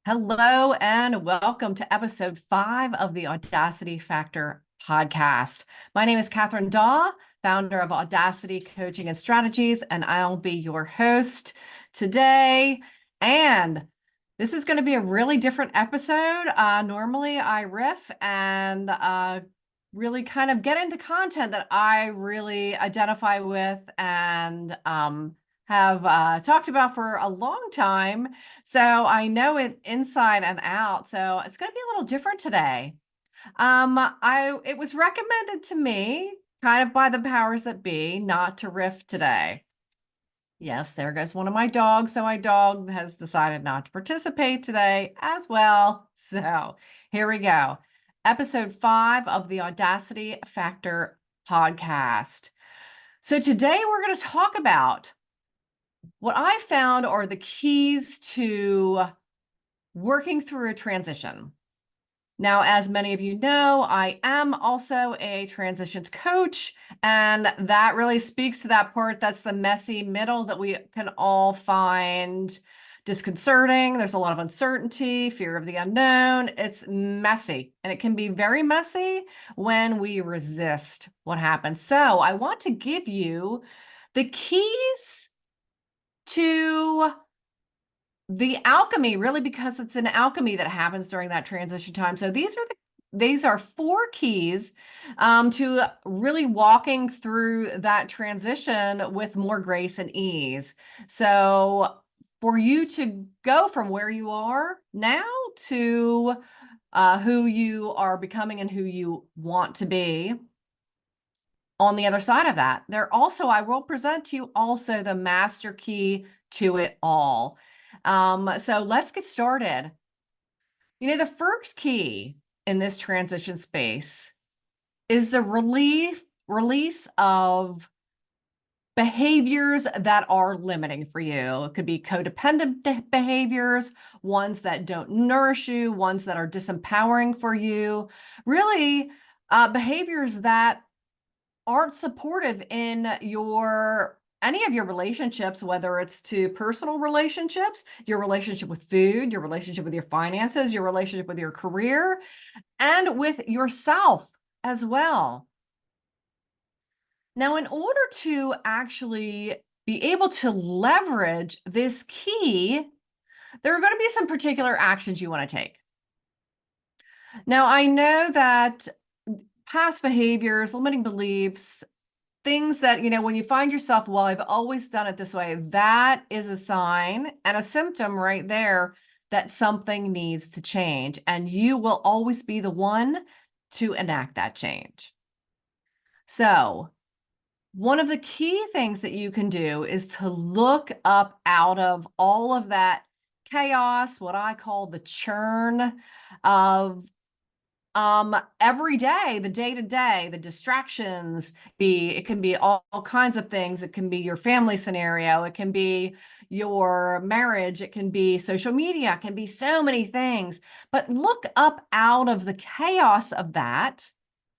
Hello and welcome to episode 5 of the Audacity Factor podcast. My name is Kathryn, founder of Audacity Coaching and Strategies, and I'll be your host today. And this is going to be a really different episode. Normally I riff and really kind of get into content that I really identify with and have talked about for a long time. So I know it inside and out. So it's going to be a little different today. It was recommended to me kind of by the powers that be not to riff today. Yes, there goes one of my dogs. So my dog has decided not to participate today as well. So here we go. Episode 5 of the Audacity Factor podcast. So today we're going to talk about what I found are the keys to working through a transition. Now, as many of you know, I am also a transitions coach, and that really speaks to that part that's the messy middle that we can all find disconcerting. There's a lot of uncertainty, fear of the unknown. It's messy, and it can be very messy when we resist what happens. So I want to give you the keys to the alchemy, really, because it's an alchemy that happens during that transition time. So these are 4 keys to really walking through that transition with more grace and ease. So for you to go from where you are now to who you are becoming and who you want to be on the other side of that. I will present to you also the master key to it all. So let's get started. The first key in this transition space is the release of behaviors that are limiting for you. It could be codependent behaviors, ones that don't nourish you, ones that are disempowering for you, really behaviors that aren't supportive in any of your relationships, whether it's to personal relationships, your relationship with food, your relationship with your finances, your relationship with your career, and with yourself as well. Now, in order to actually be able to leverage this key, there are going to be some particular actions you want to take. Now, I know that past behaviors, limiting beliefs, things that, when you find yourself, well, I've always done it this way, that is a sign and a symptom right there that something needs to change. And you will always be the one to enact that change. So one of the key things that you can do is to look up out of all of that chaos, what I call the churn of every day, the day-to-day, the distractions, it can be all kinds of things. It can be your family scenario, it can be your marriage, it can be social media, it can be so many things. But look up out of the chaos of that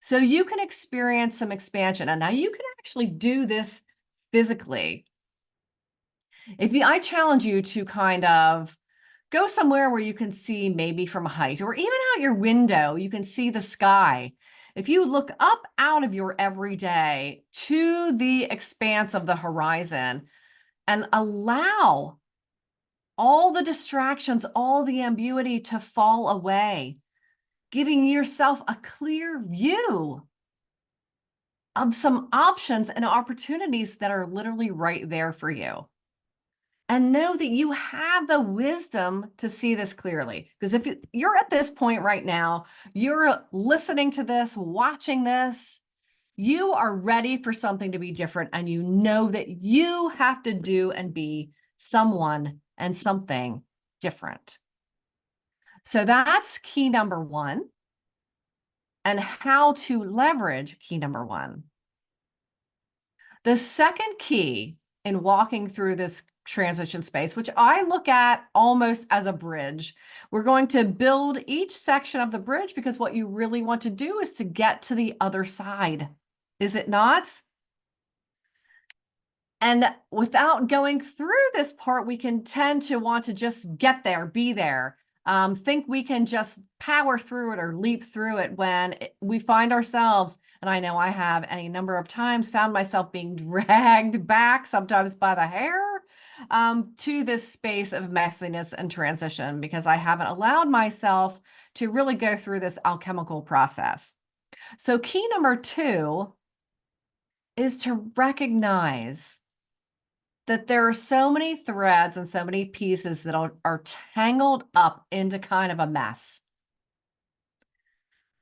so you can experience some expansion. And now you can actually do this physically. I challenge you to kind of go somewhere where you can see maybe from a height or even out your window, you can see the sky. If you look up out of your everyday to the expanse of the horizon and allow all the distractions, all the ambiguity to fall away, giving yourself a clear view of some options and opportunities that are literally right there for you. And know that you have the wisdom to see this clearly. Because if you're at this point right now, you're listening to this, watching this, you are ready for something to be different. And you know that you have to do and be someone and something different. So that's key number 1. And how to leverage key number 1. The second key in walking through this transition space, which I look at almost as a bridge. We're going to build each section of the bridge because what you really want to do is to get to the other side. Is it not? And without going through this part, we can tend to want to just get there, be there. think we can just power through it or leap through it when we find ourselves, and I know I have any number of times found myself being dragged back, sometimes by the hair, to this space of messiness and transition because I haven't allowed myself to really go through this alchemical process. So key number 2 is to recognize that there are so many threads and so many pieces that are tangled up into kind of a mess.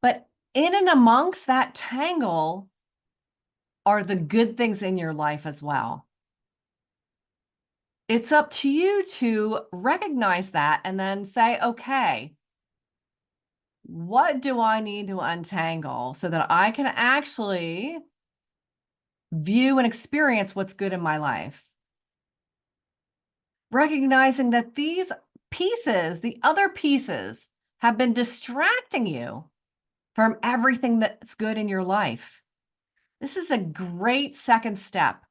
But in and amongst that tangle are the good things in your life as well. It's up to you to recognize that and then say, okay, what do I need to untangle so that I can actually view and experience what's good in my life? Recognizing that these pieces, the other pieces, have been distracting you from everything that's good in your life. This is a great second step.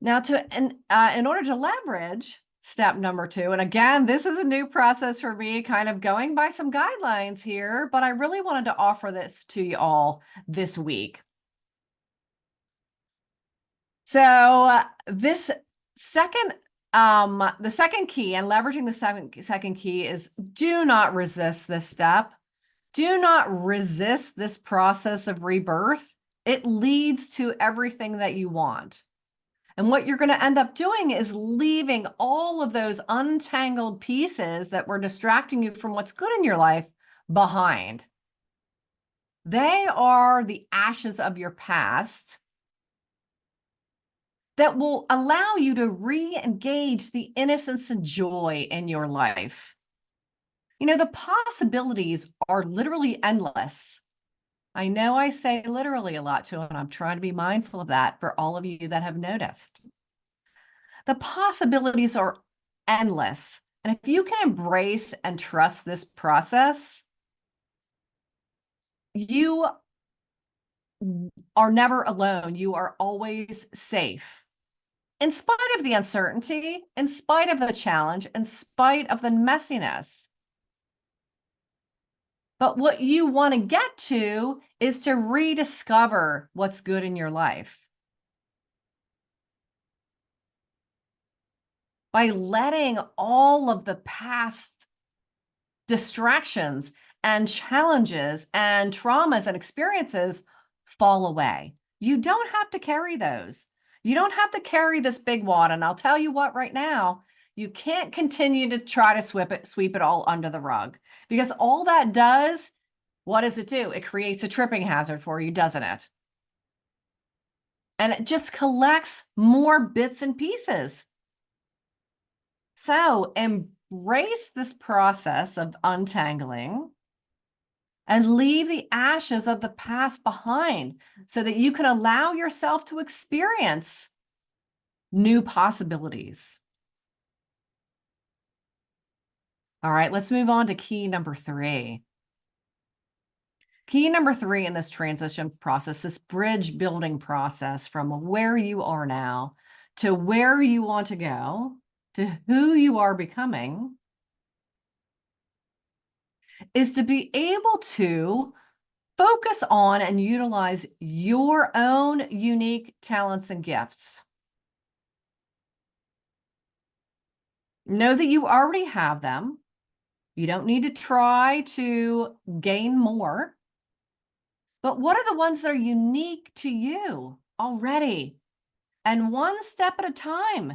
Now, in order to leverage step number 2, and again, this is a new process for me, kind of going by some guidelines here, but I really wanted to offer this to you all this week. So this second, the second key, and leveraging the second key, is do not resist this step. Do not resist this process of rebirth. It leads to everything that you want. And what you're going to end up doing is leaving all of those untangled pieces that were distracting you from what's good in your life behind. They are the ashes of your past that will allow you to re-engage the innocence and joy in your life. You know, the possibilities are literally endless. I know I say literally a lot too, and I'm trying to be mindful of that for all of you that have noticed. The possibilities are endless. And if you can embrace and trust this process, you are never alone. You are always safe. In spite of the uncertainty, in spite of the challenge, in spite of the messiness. But what you want to get to is to rediscover what's good in your life. By letting all of the past distractions and challenges and traumas and experiences fall away. You don't have to carry those. You don't have to carry this big wad. And I'll tell you what, right now, you can't continue to try to sweep it all under the rug, because all that does, what does it do? It creates a tripping hazard for you, doesn't it? And it just collects more bits and pieces. So embrace this process of untangling and leave the ashes of the past behind so that you can allow yourself to experience new possibilities. All right, let's move on to key number 3. Key number 3 in this transition process, this bridge building process from where you are now to where you want to go, to who you are becoming, is to be able to focus on and utilize your own unique talents and gifts. Know that you already have them. You don't need to try to gain more. But what are the ones that are unique to you already? And one step at a time,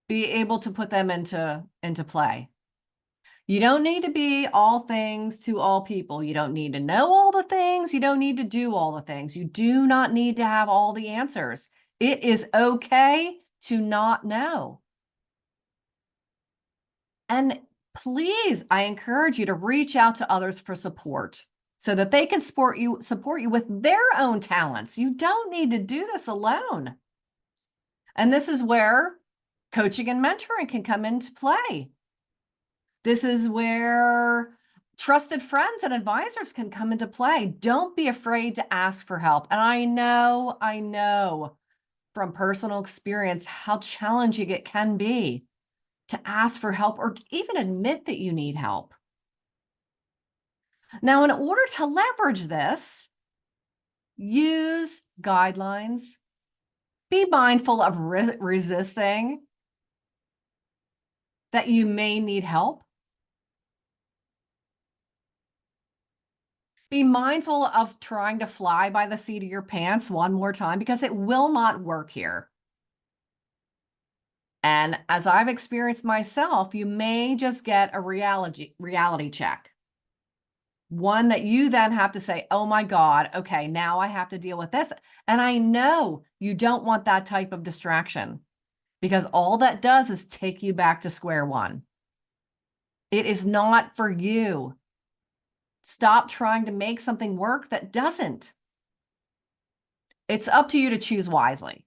be able to put them into play. You don't need to be all things to all people. You don't need to know all the things. You don't need to do all the things. You do not need to have all the answers. It is okay to not know. And please, I encourage you to reach out to others for support so that they can support you with their own talents. You don't need to do this alone. And this is where coaching and mentoring can come into play. This is where trusted friends and advisors can come into play. Don't be afraid to ask for help. And I know from personal experience how challenging it can be. to ask for help or even admit that you need help. Now, in order to leverage this, use guidelines. Be mindful of resisting that you may need help. Be mindful of trying to fly by the seat of your pants one more time because it will not work here. And as I've experienced myself, you may just get a reality check. One that you then have to say, oh my God, okay, now I have to deal with this. And I know you don't want that type of distraction because all that does is take you back to square one. It is not for you. Stop trying to make something work that doesn't. It's up to you to choose wisely,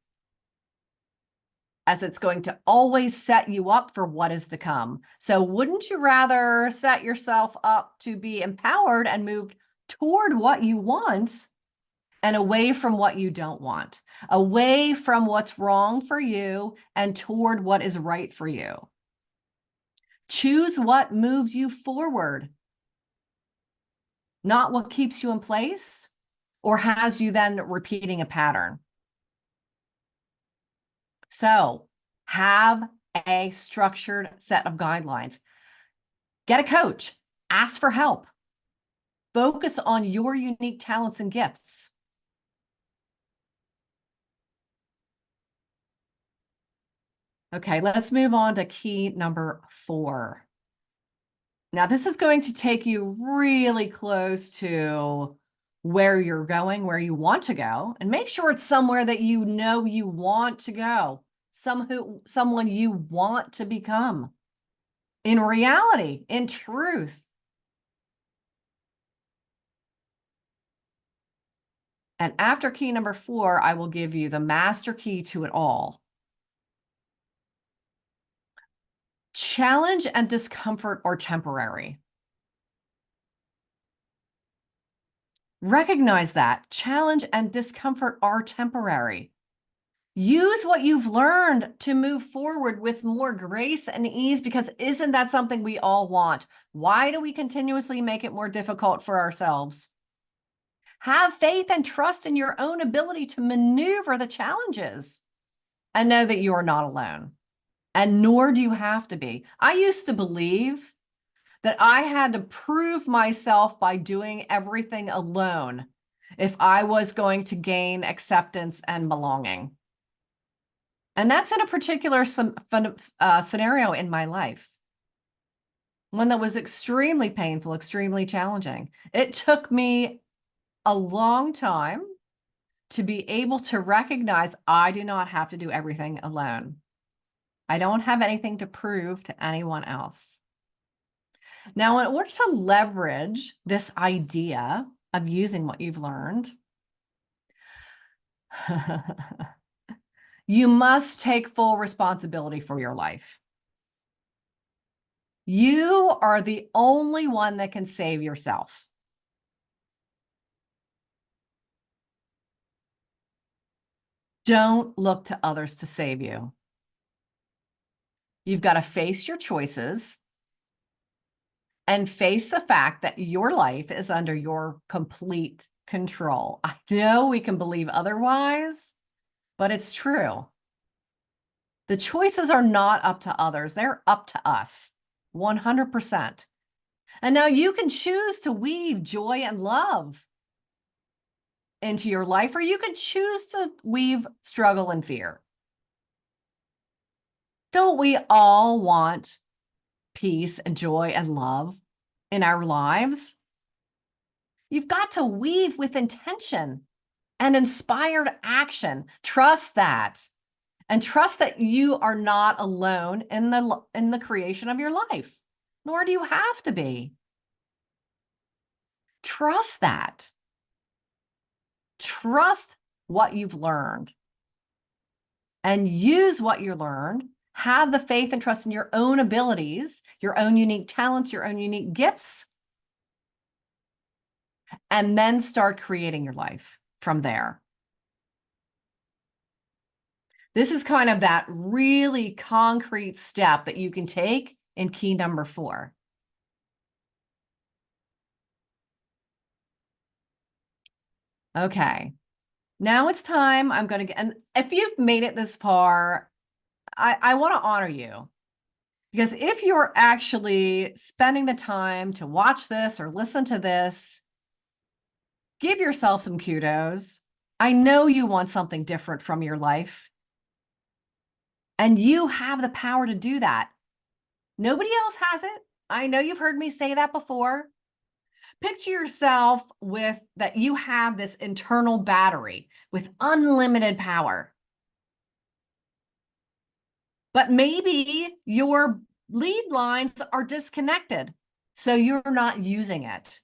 as it's going to always set you up for what is to come. So wouldn't you rather set yourself up to be empowered and move toward what you want and away from what you don't want, away from what's wrong for you and toward what is right for you? Choose what moves you forward, not what keeps you in place or has you then repeating a pattern. So have a structured set of guidelines. Get a coach. Ask for help. Focus on your unique talents and gifts. Okay, let's move on to key number 4. Now, this is going to take you really close to where you're going, where you want to go, and make sure it's somewhere that you know you want to go, someone you want to become. In reality, in truth. And after key number 4, I will give you the master key to it all. Challenge and discomfort are temporary. Recognize that challenge and discomfort are temporary. Use what you've learned to move forward with more grace and ease, because isn't that something we all want? Why do we continuously make it more difficult for ourselves? Have faith and trust in your own ability to maneuver the challenges and know that you are not alone, and nor do you have to be. I used to believe that I had to prove myself by doing everything alone if I was going to gain acceptance and belonging. And that's in a particular scenario in my life, one that was extremely painful, extremely challenging. It took me a long time to be able to recognize I do not have to do everything alone. I don't have anything to prove to anyone else. Now, in order to leverage this idea of using what you've learned, you must take full responsibility for your life. You are the only one that can save yourself. Don't look to others to save you. You've got to face your choices and face the fact that your life is under your complete control. I know we can believe otherwise, but it's true. The choices are not up to others. They're up to us, 100%. And now you can choose to weave joy and love into your life, or you can choose to weave struggle and fear. Don't we all want peace and joy and love in our lives? You've got to weave with intention and inspired action. Trust that. And trust that you are not alone in the creation of your life, nor do you have to be. Trust that. Trust what you've learned and use what you learned. Have the faith and trust in your own abilities, your own unique talents, your own unique gifts, and then start creating your life from there. This is kind of that really concrete step that you can take in key number 4. Okay, now it's time. I'm going to get, and if you've made it this far, I want to honor you, because if you're actually spending the time to watch this or listen to this, give yourself some kudos. I know you want something different from your life, and you have the power to do that. Nobody else has it. I know you've heard me say that before. Picture yourself with that you have this internal battery with unlimited power. But maybe your lead lines are disconnected, so you're not using it.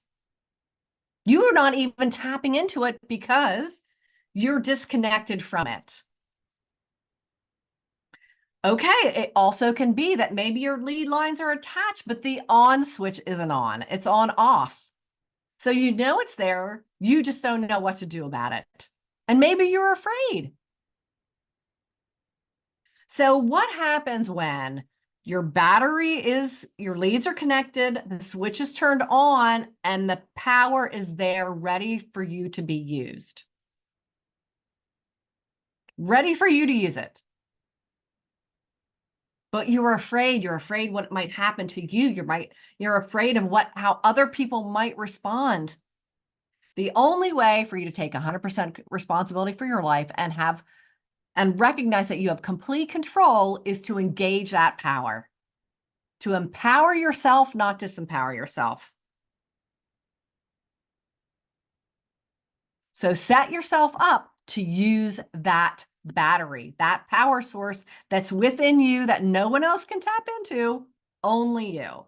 You're not even tapping into it because you're disconnected from it. Okay, it also can be that maybe your lead lines are attached, but the on switch isn't on. It's on off. So you know it's there, you just don't know what to do about it. And maybe you're afraid. So what happens when your your leads are connected, the switch is turned on, and the power is there ready for you to be used? Ready for you to use it. But you're afraid what might happen to you. You're afraid of how other people might respond. The only way for you to take 100% responsibility for your life and recognize that you have complete control is to engage that power, to empower yourself, not disempower yourself. So set yourself up to use that battery, that power source that's within you that no one else can tap into, only you.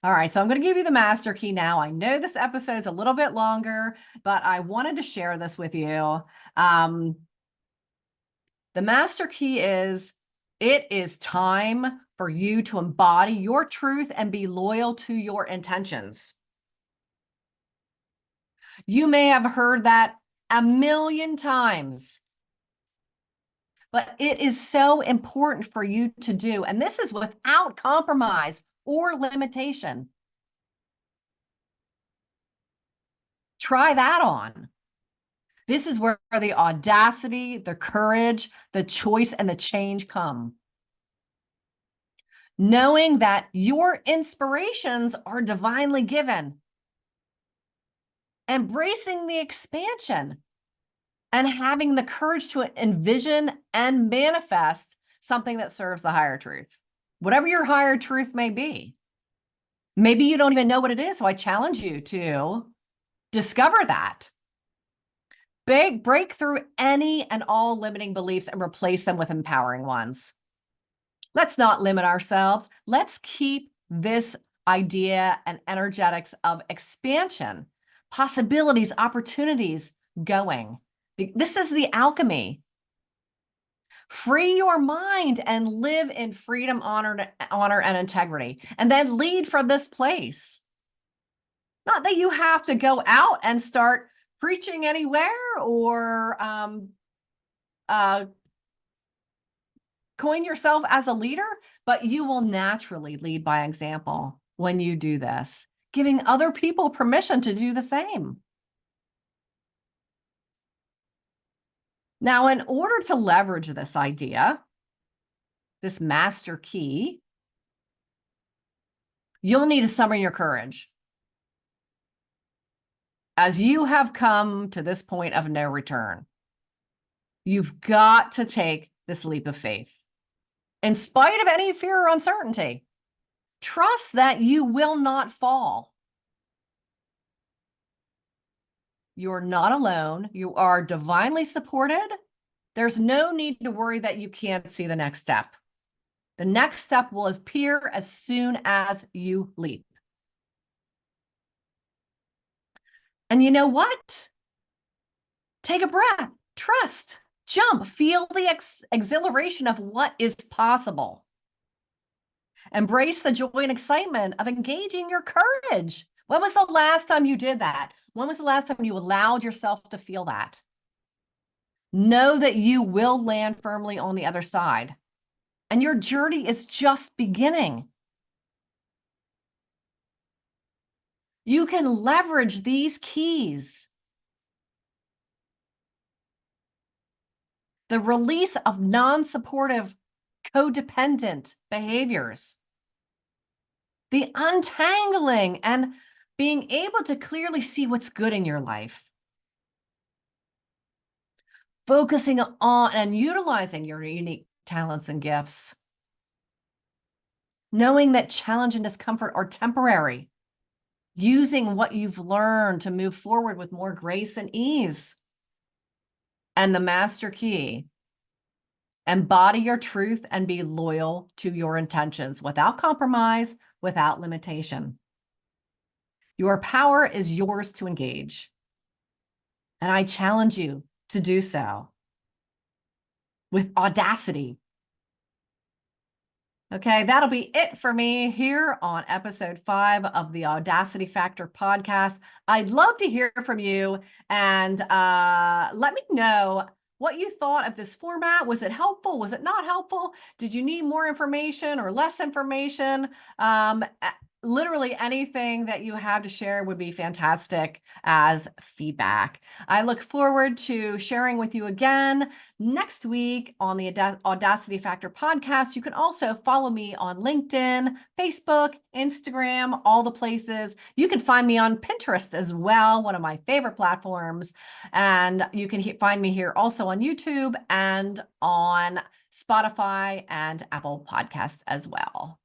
All right, so I'm going to give you the master key now. I know this episode is a little bit longer, but I wanted to share this with you. The master key is, it is time for you to embody your truth and be loyal to your intentions. You may have heard that a million times, but it is so important for you to do. And this is without compromise or limitation. Try that on. This is where the audacity, the courage, the choice, and the change come. Knowing that your inspirations are divinely given. Embracing the expansion and having the courage to envision and manifest something that serves the higher truth, whatever your higher truth may be. Maybe you don't even know what it is, so I challenge you to discover that. Break through any and all limiting beliefs and replace them with empowering ones. Let's not limit ourselves. Let's keep this idea and energetics of expansion, possibilities, opportunities going. This is the alchemy. Free your mind and live in freedom, honor, and integrity, and then lead from this place. Not that you have to go out and start preaching anywhere or coin yourself as a leader, but you will naturally lead by example when you do this, giving other people permission to do the same. Now, in order to leverage this idea, this master key, you'll need to summon your courage. As you have come to this point of no return, you've got to take this leap of faith. In spite of any fear or uncertainty, trust that you will not fall. You're not alone. You are divinely supported. There's no need to worry that you can't see the next step. The next step will appear as soon as you leap. And you know what? Take a breath, trust, jump, feel the exhilaration of what is possible. Embrace the joy and excitement of engaging your courage. When was the last time you did that? When was the last time you allowed yourself to feel that? Know that you will land firmly on the other side, and your journey is just beginning. You can leverage these keys. The release of non-supportive, codependent behaviors, the untangling and being able to clearly see what's good in your life, focusing on and utilizing your unique talents and gifts, knowing that challenge and discomfort are temporary, using what you've learned to move forward with more grace and ease. And the master key: embody your truth and be loyal to your intentions without compromise, without limitation. Your power is yours to engage. And I challenge you to do so with audacity. Okay, that'll be it for me here on episode 5 of the Audacity Factor podcast. I'd love to hear from you, and let me know what you thought of this format. Was it helpful? Was it not helpful? Did you need more information or less information? Literally anything that you have to share would be fantastic as feedback. I look forward to sharing with you again next week on the Audacity Factor podcast. You can also follow me on LinkedIn, Facebook, Instagram, all the places. You can find me on Pinterest as well, one of my favorite platforms. And you can find me here also on YouTube and on Spotify and Apple Podcasts as well.